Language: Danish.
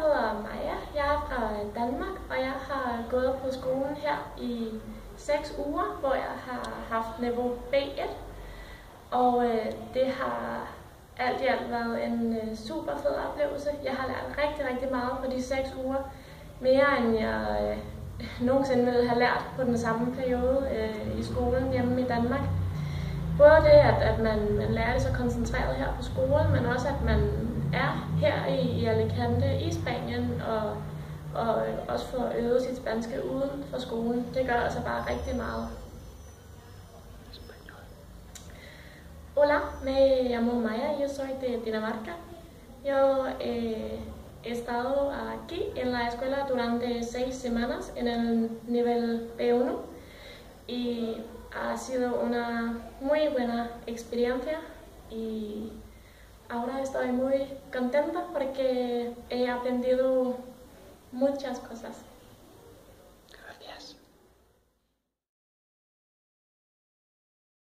hedder Maja. Jeg er fra Danmark, og jeg har gået på skolen her i 6 uger, hvor jeg har haft niveau B1. Og det har alt i alt været en super fed oplevelse. Jeg har lært rigtig meget på de 6 uger. Mere end jeg nogensinde ville have lært på den samme periode i skolen hjemme i Danmark. Både det, at man lærer det så koncentreret her på skolen, men også at man er her i Alicante i Spanien og også får øvet sit spanske uden for skolen. Det gør altså bare rigtig meget. Hola, me llamo Maya, yo soy de Dinamarca. Yo he estado aquí en la escuela durante 6 semanas en el nivel B1 y ha sido una muy buena experiencia y ahora estoy muy contenta porque he aprendido muchas cosas.